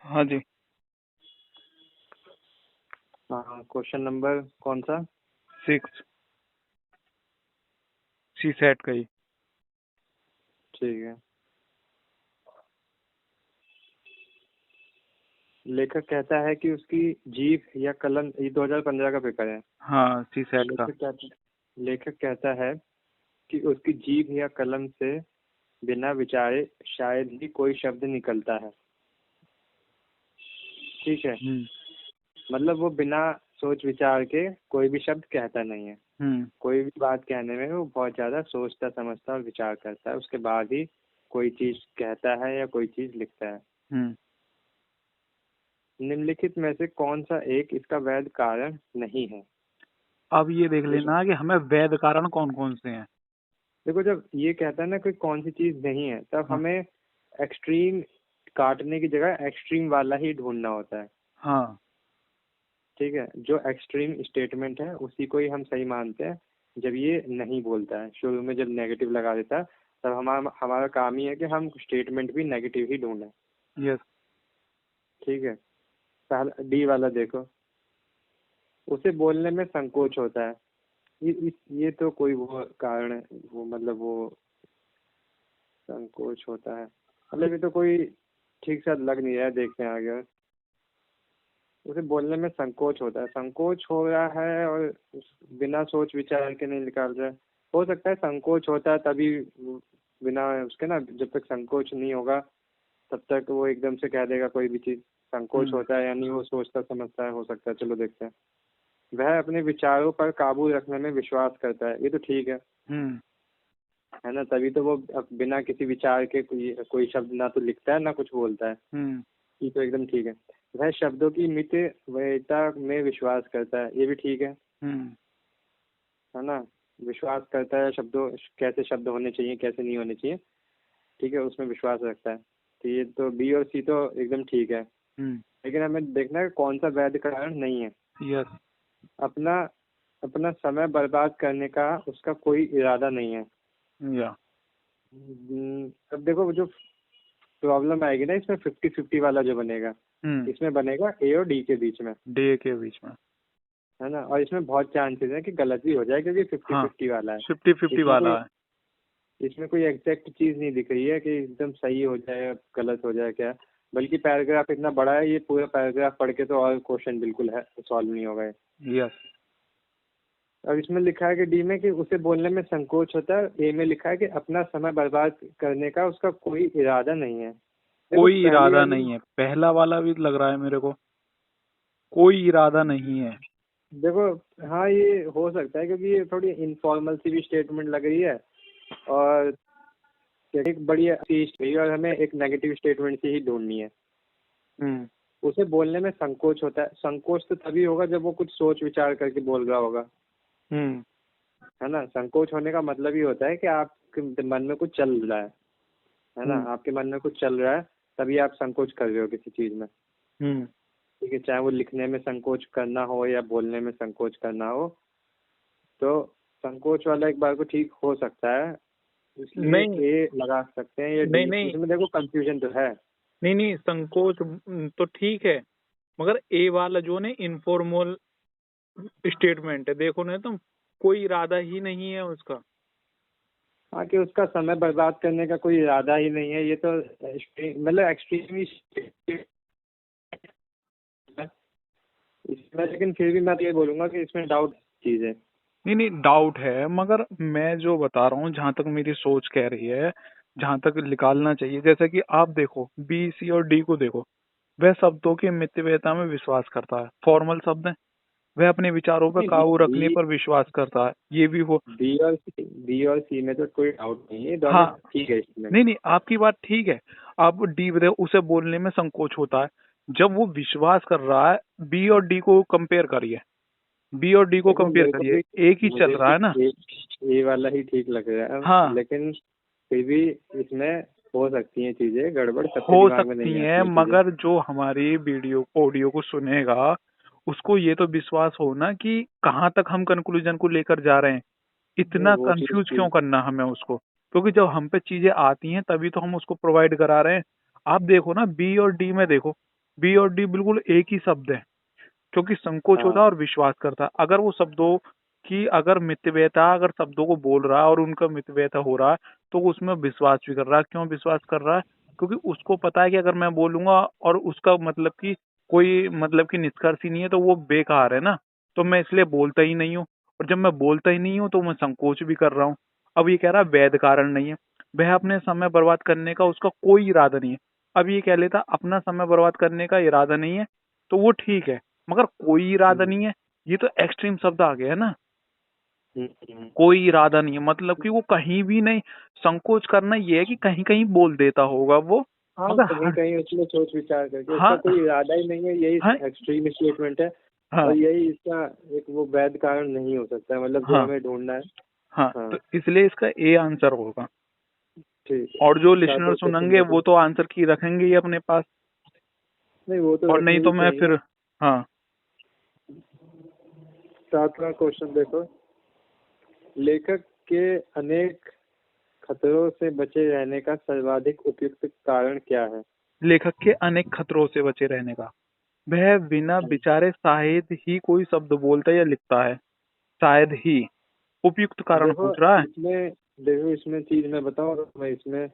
हाँ जी। हाँ, question number कौन सा? 6 सी सेट का ही। ठीक है। लेखक कहता है कि उसकी जीभ या कलम, ये 2015 का पेपर है। हाँ, सी सेट का। लेखक कहता है कि उसकी जीभ या कलम से बिना विचारे शायद ही कोई शब्द निकलता है। ठीक है, मतलब वो बिना सोच विचार के कोई भी शब्द कहता नहीं है। कोई भी बात कहने में वो बहुत ज्यादा सोचता समझता और विचार करता है, उसके बाद ही कोई चीज कहता है या कोई चीज लिखता है। निम्नलिखित में से कौन सा एक इसका वैध कारण नहीं है? अब ये देख लेना कि हमें वैध कारण कौन कौन से हैं। देखो, जब ये कहता है ना कोई कौन सी चीज नहीं है, तब हाँ। हमें एक्सट्रीम काटने की जगह एक्सट्रीम वाला ही ढूंढना होता है। हाँ। ठीक है, जो एक्सट्रीम स्टेटमेंट है उसी को ही हम सही मानते हैं। जब ये नहीं बोलता है, शुरू में जब नेगेटिव लगा देता है, तब हमारा हमारा काम ही है कि हम स्टेटमेंट भी नेगेटिव ही ढूंढें। यस। ठीक है, पहला डी वाला देखो, उसे बोलने में संकोच होता है। ये तो कोई वो कारण है, वो मतलब वो संकोच होता है, मतलब ये तो कोई ठीक से लग नहीं रहा है, देखते हैं आगे। उसे बोलने में संकोच होता है, संकोच हो रहा है और बिना सोच विचार के नहीं निकाल रहा है। हो सकता है संकोच होता है तभी बिना उसके ना, जब तक संकोच नहीं होगा तब तक वो एकदम से कह देगा कोई भी चीज। संकोच होता है यानी वो सोचता समझता है, हो सकता है। चलो देखते हैं। वह अपने विचारों पर काबू रखने में विश्वास करता है, ये तो ठीक है ना, तभी तो वो बिना किसी विचार के कोई शब्द ना तो लिखता है ना कुछ बोलता है। ये तो एकदम ठीक है। वह शब्दों की मितव्ययिता में विश्वास करता है, ये भी ठीक है ना। विश्वास करता है शब्दों, कैसे शब्द होने चाहिए कैसे नहीं होने चाहिए, ठीक है, उसमें विश्वास रखता है। तो ये तो बी और सी तो एकदम ठीक है। लेकिन हमें देखना है कौन सा वैध कारण नहीं है। यस। अपना अपना समय बर्बाद करने का उसका कोई इरादा नहीं है। या अब देखो, जो प्रॉब्लम आएगी ना इसमें, 50-50 वाला जो बनेगा, इसमें बनेगा ए और डी के बीच में, डे के बीच में, है ना। और इसमें बहुत चांसेस है कि गलत भी हो जाए, क्योंकि 50-50 वाला है। 50-50 वाला है। इसमें कोई एग्जैक्ट चीज नहीं दिख रही है कि एकदम सही हो जाए या गलत हो जाए क्या, बल्कि पैराग्राफ इतना बड़ा है, ये पूरा पैराग्राफ पढ़ के तो और क्वेश्चन बिल्कुल है सॉल्व नहीं होगा। यस। अब इसमें लिखा है कि डी में कि उसे बोलने में संकोच होता है, ए में लिखा है कि अपना समय बर्बाद करने का उसका कोई इरादा नहीं है। कोई इरादा नहीं है, पहला वाला भी लग रहा है मेरे को, कोई इरादा नहीं है। देखो, हाँ ये हो सकता है क्योंकि ये थोड़ी इनफॉर्मल सी भी स्टेटमेंट लग रही है, और एक बड़ी सी और हमें एक नेगेटिव स्टेटमेंट से ही ढूंढनी है। उसे बोलने में संकोच होता है, संकोच तो तभी होगा जब वो कुछ सोच विचार करके बोल रहा होगा, है ना। संकोच होने का मतलब ही होता है कि आपके मन में कुछ चल रहा है ना, आपके मन में कुछ चल रहा है, तभी आप संकोच कर रहे हो किसी चीज में। ठीक है, चाहे वो लिखने में संकोच करना हो या बोलने में संकोच करना हो, तो संकोच वाला एक बार को ठीक हो सकता है, इसलिए नहीं ए लगा सकते हैं या डी। नहीं इसमें देखो कंफ्यूजन तो है। नहीं, संकोच तो ठीक है, मगर ए वाला जो ने इनफॉर्मल स्टेटमेंट है, देखो ना तुम, कोई इरादा ही नहीं है उसका। हाँ, कि उसका समय बर्बाद करने का कोई इरादा ही नहीं है, ये तो मतलब एक्सट्रीम ही इसमें। लेकिन फिर भी मैं तो ये बोलूंगा कि इसमें डाउट चीज है। नहीं, डाउट है, मगर मैं जो बता रहा हूँ, जहां तक मेरी सोच कह रही है, जहां तक निकालना चाहिए, जैसे कि आप देखो बी सी और डी को देखो, वह शब्दों की मितव्ययिता में विश्वास करता है, फॉर्मल शब्द है। वह अपने विचारों पर काबू रखने पर विश्वास करता है, ये भी हो। बी और सी में तो कोई डाउट नहीं है, दोनों हाँ। ठीक है इसमें। नहीं, आपकी बात ठीक है। आप डी देखो, उसे बोलने में संकोच होता है, जब वो विश्वास कर रहा है। बी और डी को कंपेयर करिए, बी और डी को देखो, कंपेयर मेरे को करिए, भी एक ही चल मुझे रहा है ना। भी ए वाला ही ठीक लग रहा है, हाँ, लेकिन फिर भी इसमें हो सकती हैं चीजें गड़बड़, सबके हो दिमाग में सकती नहीं है, आती है चीजें। मगर जो हमारी वीडियो ऑडियो को सुनेगा, उसको ये तो विश्वास हो ना कि कहाँ तक हम कंक्लूजन को लेकर जा रहे हैं। नहीं, इतना वो चीज कंफ्यूज क्यों ठीक। करना हमें उसको, क्योंकि जब हम पे चीजें आती हैं तभी तो हम उसको प्रोवाइड करा रहे हैं। आप देखो ना, बी और डी में देखो, बी और डी बिल्कुल एक ही शब्द है, क्योंकि संकोच होता हाँ। है और विश्वास करता है। अगर वो शब्दों की अगर मितव्ययता, अगर शब्दों को बोल रहा है और उनका मितव्ययता हो रहा है, तो वो उसमें विश्वास भी कर रहा है। क्यों विश्वास कर रहा है? क्योंकि उसको पता है कि अगर मैं बोलूंगा और उसका मतलब कि कोई मतलब कि निष्कर्ष ही नहीं है, तो वो बेकार है ना। तो मैं इसलिए बोलता ही नहीं हूँ, और जब मैं बोलता ही नहीं हूँ तो मैं संकोच भी कर रहा हूँ। अब ये कह रहा है वैध कारण नहीं है। वह अपने समय बर्बाद करने का उसका कोई इरादा नहीं है। अब ये कह लेता अपना समय बर्बाद करने का इरादा नहीं है, तो वो ठीक है। मगर कोई इरादा हम्म, नहीं है, ये तो एक्सट्रीम शब्द आ गया है ना। हम्म, हम्म। कोई इरादा नहीं है मतलब कि वो कहीं भी नहीं। संकोच करना ये है कि कहीं कहीं बोल देता होगा वो, हाँ, मगर कहीं हर। कहीं उसमें सोच विचार करके उसका हाँ कोई इरादा ही नहीं है, यही हाँ एक्सट्रीम स्टेटमेंट है। और हाँ यही इसका एक वो वैध कारण नहीं हो सकता है, मतलब जो हाँ हमें ढूंढना है। हाँ, हाँ। तो इसलिए इसका ए आंसर होगा। ठीक है। और जो सात लिसनर और क्वेश्चन सुनेंगे देखो। वो तो आंसर की रखेंगे ही अपने पास, नहीं, वो तो और नहीं रखनी तो भी मैं चाहिए। फिर। हाँ। 7वां क्वेश्चन देखो। लेखक के अनेक खतरों से बचे रहने का सर्वाधिक उपयुक्त कारण क्या है? लेखक के अनेक खतरों से बचे रहने का, वह बिना विचारे शायद ही कोई शब्द बोलता या लिखता है। शायद ही उपयुक्त कारण देखो पूछ रहा है। इसमें देखो इसमें चीज मैं बताऊं तो मैं इसमें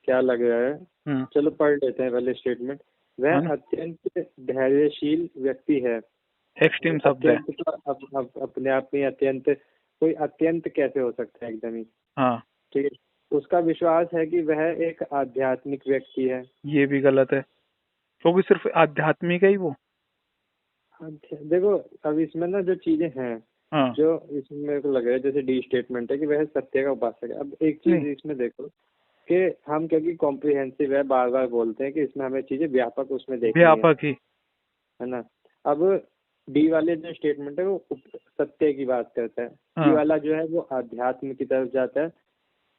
क्या लग रहा है। हम्म। चलो पढ़ लेते हैं पहले स्टेटमेंट। वह है ना। अत्यंत धैर्यशील व्यक्ति है। एक्सट्रीम शब्द है। अत्यंत तो अपने आप में अत्यंत, कोई अत्यंत कैसे हो सकता है एकदम ही। हाँ, ठीक है। उसका विश्वास है कि वह एक आध्यात्मिक व्यक्ति है। ये भी गलत है, क्योंकि सिर्फ आध्यात्मिक है ही वो। देखो अब इसमें ना जो चीजें हैं, हाँ। जो इसमें मेरे को लग रहा है जैसे डी स्टेटमेंट है कि वह सत्य का उपासक है। अब एक चीज नहीं, इसमें देखो कि हम क्योंकि कॉम्प्रिहेंसिव है बार बार बोलते हैं कि इसमें हमें चीजें व्यापक उसमें देखनी व्यापक ही। है ना। अब डी वाले जो स्टेटमेंट है वो सत्य की बात करता है। सी हाँ वाला जो है वो अध्यात्म की तरफ जाता है।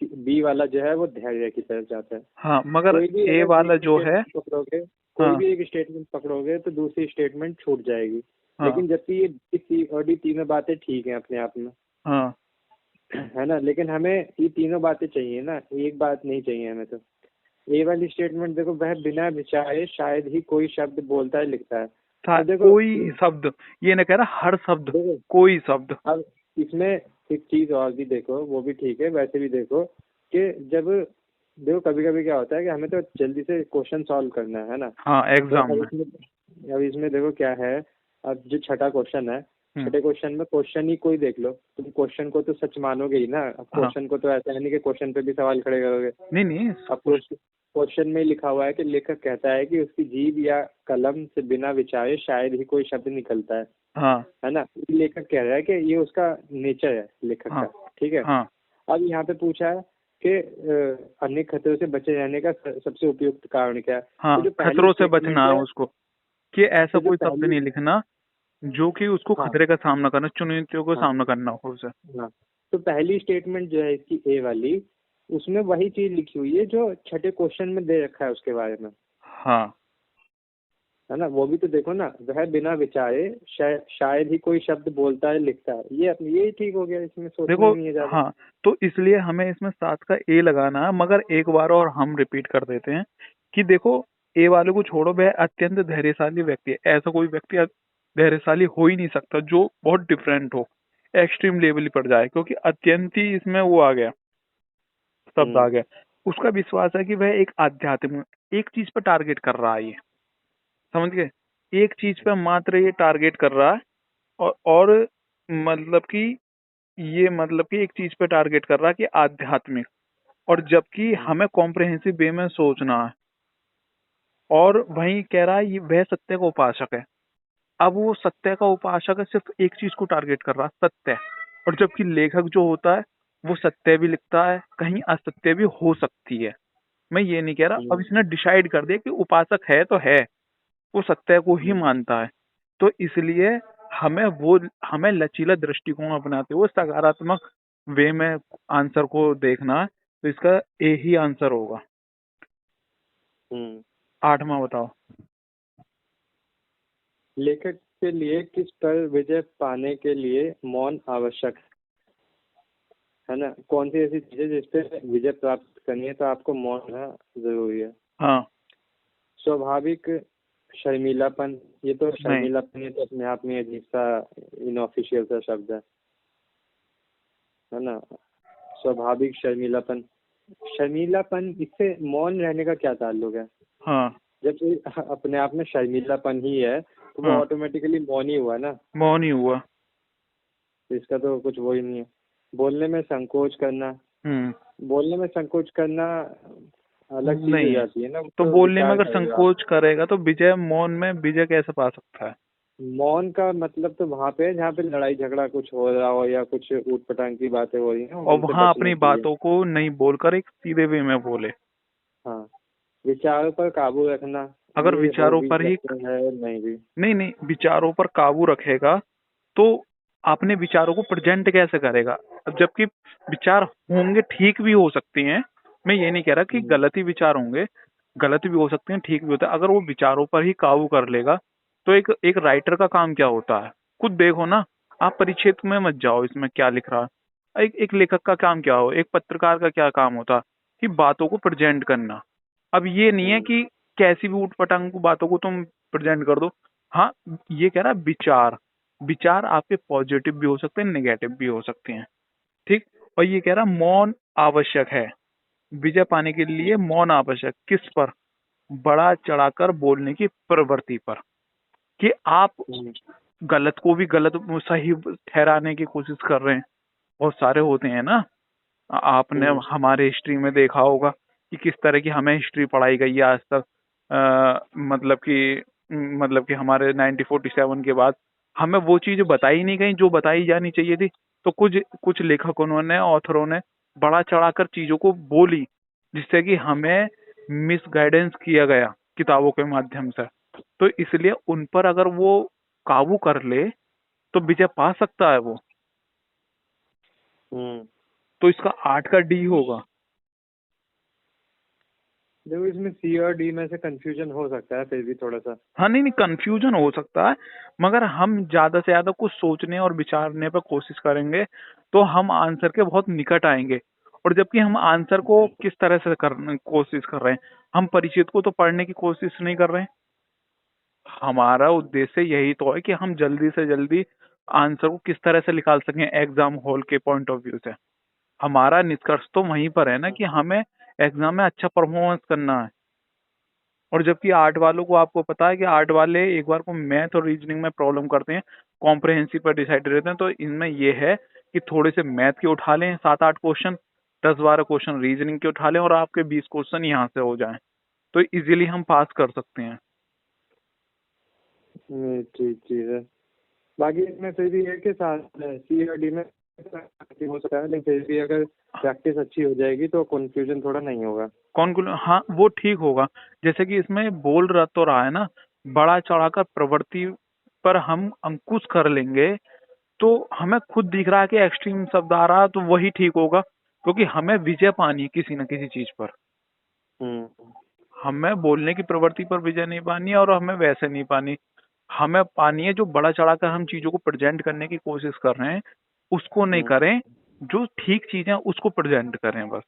बी वाला जो है वो धैर्य की तरफ जाता है। हाँ, मगर कोई भी ए अगर वाला एक जो है। स्टेटमेंट पकड़ोगे, कोई हाँ भी एक स्टेटमेंट पकड़ोगे तो दूसरी स्टेटमेंट छूट जाएगी। हाँ लेकिन जबकि ये बी सी और डी तीनों बातें ठीक हैं अपने आप में, हाँ है ना। लेकिन हमें ये तीनों बातें चाहिए ना, एक बात नहीं चाहिए हमें। तो ए वाली स्टेटमेंट देखो, वह बिना विचारे शायद ही कोई शब्द बोलता है लिखता है। तो देखो कोई शब्द, ये नहीं कह रहा हर शब्द, देखो कोई शब्द। अब इसमें एक चीज और भी देखो, वो भी ठीक है, वैसे भी देखो कि जब देखो कभी कभी क्या होता है कि हमें तो जल्दी से क्वेश्चन सॉल्व करना है ना। हाँ, तो एग्जाम में। अब इसमें देखो क्या है। अब जो छठा क्वेश्चन है, हम्म। छठे क्वेश्चन में क्वेश्चन ही कोई देख लो, तुम क्वेश्चन को तो सच मानोगे ही ना। अब हाँ, क्वेश्चन को तो ऐसा है नहीं कि क्वेश्चन पे भी सवाल खड़े करोगे। नहीं नहीं अब कुछ। क्वेश्चन में लिखा हुआ है कि लेखक कहता है कि उसकी जीभ या कलम से बिना विचारे शायद ही कोई शब्द निकलता हाँ है ना। लेखक कह रहा है कि ये उसका नेचर है लेखक हाँ का। ठीक है। हाँ अब यहाँ पे पूछा है कि अनेक खतरों से बचे रहने का सबसे उपयुक्त कारण क्या है। हाँ, तो जो पहली खतरों से स्टेटमेंट बचना है है, उसको, कि ऐसा तो जो कोई शब्द पहली, नहीं लिखना जो कि उसको हाँ खतरे का सामना करना, चुनौतियों का हाँ सामना करना हो उसे। हाँ, तो पहली स्टेटमेंट जो है इसकी ए वाली, उसमें वही चीज लिखी हुई है जो छठे क्वेश्चन में दे रखा है उसके बारे में, हाँ है ना। वो भी तो देखो ना, वह बिना विचारे शायद ही कोई शब्द बोलता है लिखता है। ये ठीक हो गया, इसमें सोचना देखो। ही नहीं है ज्यादा। हाँ, तो इसलिए हमें इसमें 7 का ए लगाना है, मगर एक बार और हम रिपीट कर देते हैं कि देखो, ए वाले को छोड़ो, वह अत्यंत धैर्यशाली व्यक्ति है। ऐसा कोई व्यक्ति धैर्यशाली हो ही नहीं सकता जो बहुत डिफरेंट हो, एक्सट्रीम लेवल पर जाए, क्योंकि अत्यंत ही इसमें वो आ गया, शब्द आ हम्म। गया। उसका विश्वास है कि वह एक आध्यात्म, एक चीज पर टारगेट कर रहा है ये, समझ गए। एक चीज पर मात्र ये टारगेट कर रहा है, और मतलब कि ये मतलब कि एक चीज पे टारगेट कर रहा है कि आध्यात्मिक, और जबकि हम्म। हमें कॉम्प्रहेंसिव वे में सोचना है। और वहीं कह रहा है ये वह सत्य का उपासक है। अब वो सत्य का उपासक है, सिर्फ एक चीज को टारगेट कर रहा है, सत्य। और जबकि लेखक जो होता है वो सत्य भी लिखता है, कहीं असत्य भी हो सकती है। मैं ये नहीं कह रहा। अब हम्म। इसने डिसाइड कर दिया कि उपासक है तो है, वो सत्य को ही हम्म। मानता है। तो इसलिए हमें लचीला दृष्टिकोण अपनाते हुए सकारात्मक वे में आंसर को देखना है। तो इसका ए ही आंसर होगा। हम्म। 8वां बताओ। लेखक के लिए किस पर विजय पाने के लिए मौन आवश्यक है ना। कौन सी ऐसी चीज है जिस पे विजय प्राप्त करनी है तो आपको मौन रहना जरूरी है। हाँ स्वाभाविक शर्मीलापन, ये तो नहीं। शर्मीलापन, ये तो अपने आप में अजीब सा इनऑफिशियल सा शब्द है ना। स्वाभाविक शर्मीलापन, शर्मीलापन, इससे मौन रहने का क्या ताल्लुक है? हाँ। जब कोई अपने आप में शर्मीलापन ही है तो वो हाँ, ऑटोमेटिकली मौन ही हुआ ना। मौन ही हुआ। तो इसका तो कुछ वो ही नहीं है। बोलने में संकोच करना, हम्म। बोलने में संकोच करना अलग चीज हो नहीं है। जाती है ना, वो तो तो बोलने में विचार अगर करेगा। संकोच करेगा तो विजय मौन में विजय कैसे पा सकता है? मौन का मतलब तो वहां पे है जहाँ पे लड़ाई झगड़ा कुछ हो रहा हो या कुछ ऊट पटांग की बातें हो रही हैं, और उनसे वहां बचने अपनी के लिए। बातों को नहीं बोलकर एक सीधे वे में बोले। हाँ, विचारों पर काबू रखना, अगर ये हो विचारों भी पर ही, सकते हैं और नहीं भी। नहीं नहीं, विचारों पर काबू रखेगा तो अपने विचारों को प्रेजेंट कैसे करेगा? अब जबकि विचार होंगे, ठीक भी हो सकते हैं, मैं ये नहीं कह रहा कि हम्म, गलत ही विचार होंगे, गलत भी हो सकते हैं, ठीक भी होता है। अगर वो विचारों पर ही काबू कर लेगा तो एक एक राइटर का काम क्या होता है? खुद देखो ना, आप परिच्छेद में मत जाओ इसमें क्या लिख रहा है। एक लेखक का काम क्या हो, एक पत्रकार का क्या काम होता, कि बातों को प्रेजेंट करना। अब ये नहीं है हम्म, कि कैसी भी उठपटांग बातों को तुम प्रेजेंट कर दो। हाँ, ये कह रहा विचार, विचार आपके पॉजिटिव भी हो सकते हैं, नेगेटिव भी हो सकते हैं। ठीक। और ये कह रहा मौन आवश्यक है, विजय पाने के लिए मौन आवश्यक। किस पर? बड़ा चढ़ाकर बोलने की प्रवृत्ति पर, कि आप हम्म, गलत को भी गलत सही ठहराने की कोशिश कर रहे हैं। बहुत सारे होते हैं ना, आपने हम्म, हमारे हिस्ट्री में देखा होगा कि किस तरह की हमें हिस्ट्री पढ़ाई गई है आज तक। मतलब कि हमारे 1947 के बाद हमें वो चीज बताई नहीं गई जो बताई जानी चाहिए थी। तो कुछ कुछ लेखकों ने, ऑथरों ने बड़ा चढ़ाकर चीजों को बोली, जिससे कि हमें मिसगाइडेंस किया गया किताबों के माध्यम से। तो इसलिए उन पर अगर वो काबू कर ले तो विजय पा सकता है वो। हम्म। तो इसका 8 का डी होगा। देखो, इसमें सी और डी में से कंफ्यूजन हो सकता है फिर भी थोड़ा सा। हाँ, नहीं नहीं, कंफ्यूजन हो सकता है, मगर हम ज्यादा से ज्यादा कुछ सोचने और विचारने पर कोशिश करेंगे तो हम आंसर के बहुत निकट आएंगे। और जबकि हम आंसर को किस तरह से करने कोशिश कर रहे हैं, हम परिचित को तो पढ़ने की कोशिश नहीं कर रहे हैं। हमारा उद्देश्य यही तो है कि हम जल्दी से जल्दी आंसर को किस तरह से निकाल सकें एग्जाम हॉल के पॉइंट ऑफ व्यू से। हमारा निष्कर्ष तो वहीं पर है ना कि हमें एग्जाम में अच्छा परफॉर्मेंस करना है। और जबकि आर्ट वालों को, आपको पता है कि आर्ट वाले एक बार को मैथ और रीजनिंग में प्रॉब्लम करते हैं, कॉम्प्रहेंसिव पर डिसाइड रहते हैं। तो इनमें ये है कि थोड़े से मैथ के उठा लें 7-8 क्वेश्चन, 10-12 क्वेश्चन रीजनिंग के उठा लें और आपके 20 क्वेश्चन यहाँ से हो जाएं, तो इजीली हम पास कर सकते हैं। नहीं, ठीक चीज है। बाकी इसमें फिर भी है कि साथ सी और डी में हो सकता है, लेकिन फिर भी अगर प्रैक्टिस अच्छी हो जाएगी तो कंफ्यूजन थोड़ा नहीं होगा। कौन? हाँ, वो ठीक होगा। जैसे कि इसमें बोल रहा तो रहा है ना, बड़ा चढ़ाकर प्रवृत्ति पर हम अंकुश कर लेंगे तो हमें खुद दिख रहा है कि एक्सट्रीम शब्द आ रहा है, तो वही ठीक होगा, क्योंकि हमें विजय पानी है किसी न किसी चीज पर। हम्म, हमें बोलने की प्रवृत्ति पर विजय नहीं पानी है और हमें वैसे नहीं पानी। हमें पानी है जो बड़ा चढ़ाकर हम चीजों को प्रेजेंट करने की कोशिश कर रहे हैं उसको नहीं हम्म। करें, जो ठीक चीजें हैं उसको प्रेजेंट करें बस।